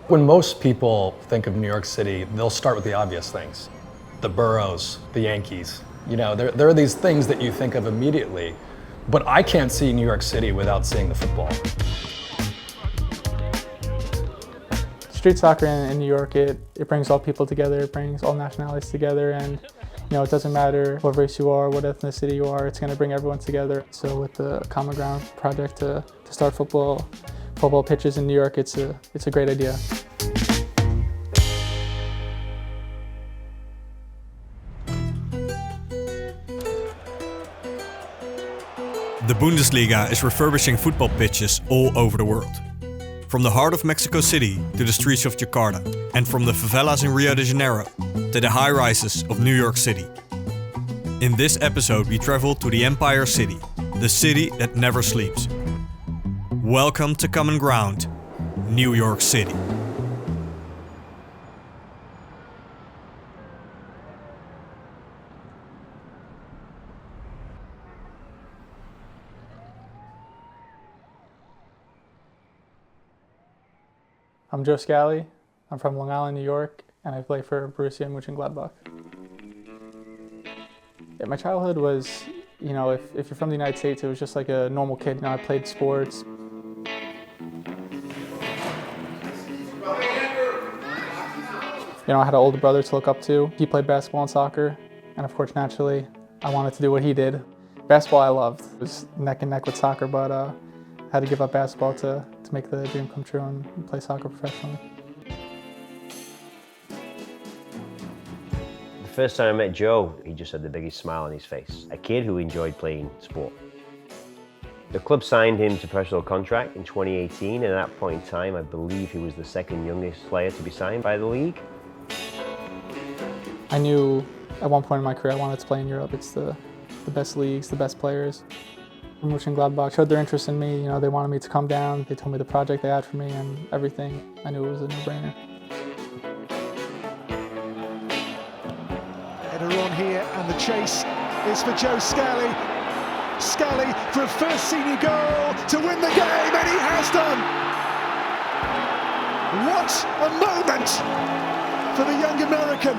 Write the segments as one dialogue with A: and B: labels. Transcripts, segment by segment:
A: When most people think of New York City, they'll start with the obvious things. The boroughs, the Yankees. You know, there are these things that you think of immediately, but I can't see New York City without seeing the football.
B: Street soccer in New York, it brings all people together, it brings all nationalities together, and it doesn't matter what race you are, what ethnicity you are, it's going to bring everyone together. So with the Common Ground project to start football pitches in New York, it's a great idea.
C: The Bundesliga is refurbishing football pitches all over the world. From the heart of Mexico City to the streets of Jakarta, and from the favelas in Rio de Janeiro to the high-rises of New York City. In this episode we travel to the Empire City, the city that never sleeps. Welcome to Common Ground, New York City.
B: I'm Joe Scally, I'm from Long Island, New York, and I play for Borussia Mönchengladbach. Yeah, my childhood was, if you're from the United States, it was just like a normal kid. I played sports. I had an older brother to look up to. He played basketball and soccer, and of course, naturally, I wanted to do what he did. Basketball I loved. It was neck and neck with soccer, but I had to give up basketball to make the dream come true and play soccer professionally.
D: The first time I met Joe, he just had the biggest smile on his face. A kid who enjoyed playing sport. The club signed him to a professional contract in 2018, and at that point in time, I believe he was the second youngest player to be signed by the league.
B: I knew at one point in my career I wanted to play in Europe. It's the best leagues, the best players. Mönchengladbach showed their interest in me. They wanted me to come down. They told me the project they had for me and everything. I knew it was a no-brainer.
E: Header on here, and the chase is for Joe Scally. Scally for a first senior goal to win the game, and he has done. What a moment for the young American.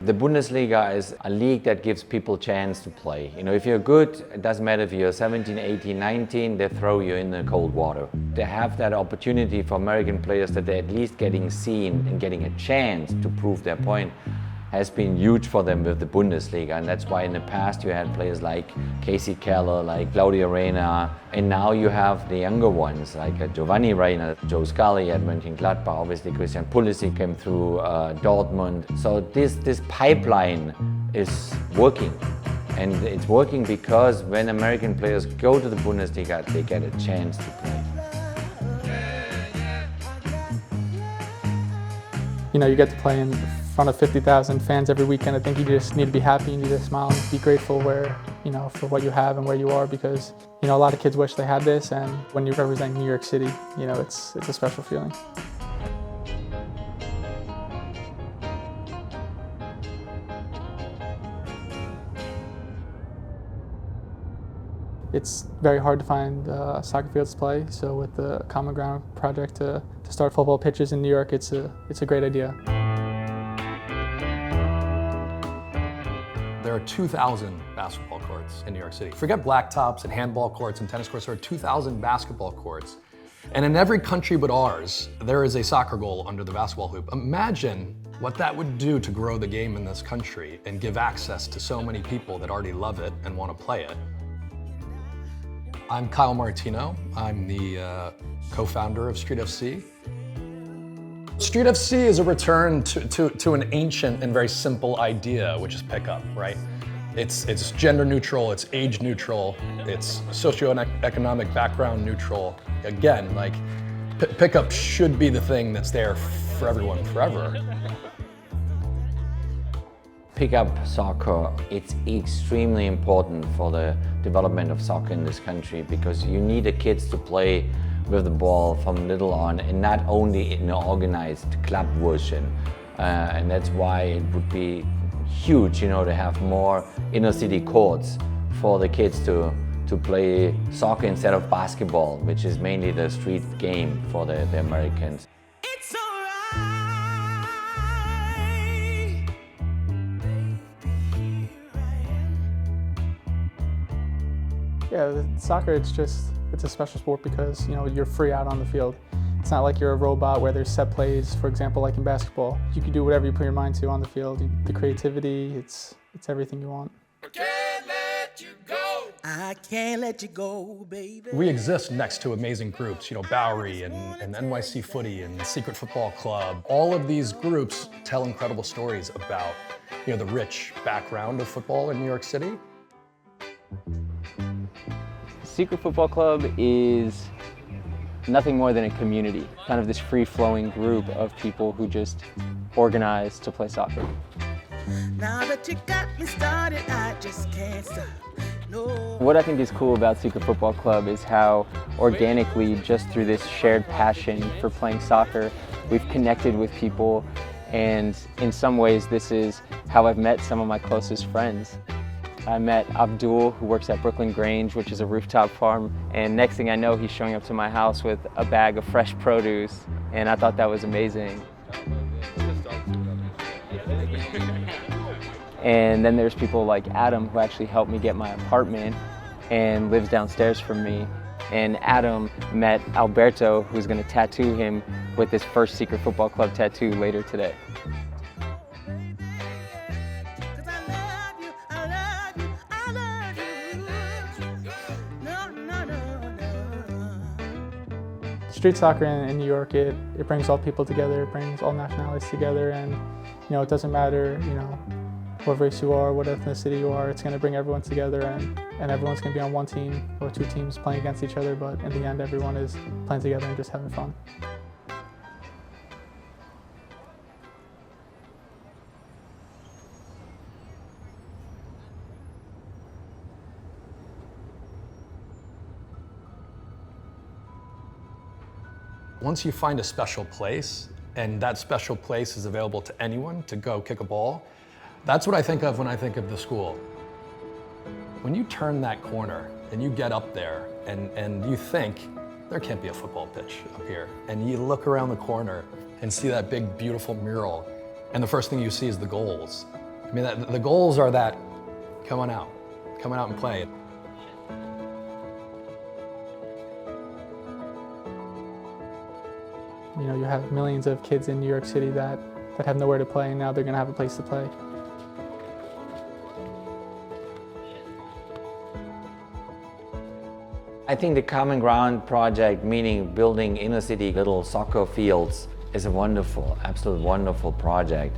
F: The Bundesliga is a league that gives people a chance to play. If you're good, it doesn't matter if you're 17, 18, 19, they throw you in the cold water. They have that opportunity for American players that they're at least getting seen and getting a chance to prove their point has been huge for them with the Bundesliga, and that's why in the past you had players like Casey Keller, like Claudio Reyna, and now you have the younger ones like Giovanni Reyna, Joe Scally at Mönchengladbach, obviously Christian Pulisic came through Dortmund. So this pipeline is working, and it's working because when American players go to the Bundesliga, they get a chance to play.
B: You get to play in front of 50,000 fans every weekend. I think you just need to be happy, you need to smile and be grateful for what you have and where you are, because, a lot of kids wish they had this, and when you represent New York City, it's a special feeling. It's very hard to find soccer fields to play, so with the Common Ground project to start football pitches in New York, it's a great idea.
A: There are 2,000 basketball courts in New York City. Forget blacktops and handball courts and tennis courts, there are 2,000 basketball courts. And in every country but ours, there is a soccer goal under the basketball hoop. Imagine what that would do to grow the game in this country and give access to so many people that already love it and want to play it. I'm Kyle Martino. I'm the co-founder of Street FC. Street FC is a return to an ancient and very simple idea, which is pickup, right? It's gender neutral, it's age neutral, it's socioeconomic background neutral. Again, pickup should be the thing that's there for everyone forever.
F: Pickup soccer, it's extremely important for the development of soccer in this country, because you need the kids to play with the ball from little on, and not only in an organized club version. And that's why it would be huge, to have more inner city courts for the kids to to play soccer instead of basketball, which is mainly the street game for the Americans.
G: It's alright.
B: Yeah, soccer, it's a special sport because, you know, you're free out on the field. It's not like you're a robot where there's set plays, for example, like in basketball. You can do whatever you put your mind to on the field. The creativity, it's everything you want.
G: I can't let you go, baby.
A: We exist next to amazing groups, you know, Bowery and NYC Footy and Secret Football Club. All of these groups tell incredible stories about, you know, the rich background of football in New York City.
H: Secret Football Club is nothing more than a community, kind of this free-flowing group of people who just organize to play soccer.
G: Now that you got me started, I just can't stop. No.
H: What I think is cool about Secret Football Club is how organically, just through this shared passion for playing soccer, we've connected with people, and in some ways this is how I've met some of my closest friends. I met Abdul, who works at Brooklyn Grange, which is a rooftop farm, and next thing I know, he's showing up to my house with a bag of fresh produce, and I thought that was amazing. And then there's people like Adam, who actually helped me get my apartment and lives downstairs from me. And Adam met Alberto, who's going to tattoo him with his first Secret Football Club tattoo later today.
B: Street soccer in New York, it brings all people together, it brings all nationalities together, and, you know, it doesn't matter, you know, what race you are, what ethnicity you are, it's going to bring everyone together, and everyone's going to be on one team or two teams playing against each other, but in the end everyone is playing together and just having fun.
A: Once you find a special place, and that special place is available to anyone to go kick a ball, that's what I think of when I think of the school. When you turn that corner and you get up there and you think, there can't be a football pitch up here, and you look around the corner and see that big, beautiful mural, and the first thing you see is the goals. I mean, the goals are that, come on out and play.
B: You know, you have millions of kids in New York City that have nowhere to play, and now they're going to have a place to play.
F: I think the Common Ground project, meaning building inner city little soccer fields, is a wonderful, absolute wonderful project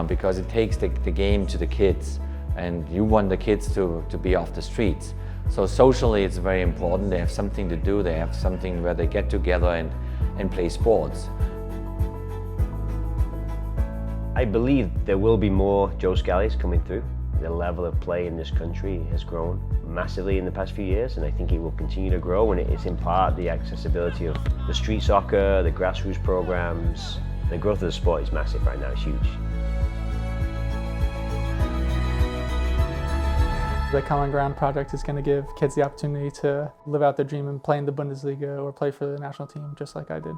F: because it takes the game to the kids, and you want the kids to be off the streets. So socially it's very important. They have something to do, they have something where they get together and play sports.
D: I believe there will be more Joe Scalli's coming through. The level of play in this country has grown massively in the past few years, and I think it will continue to grow, and it's in part the accessibility of the street soccer, the grassroots programs. The growth of the sport is massive right now, it's huge.
B: The Common Ground project is going to give kids the opportunity to live out their dream and play in the Bundesliga or play for the national team, just like I did.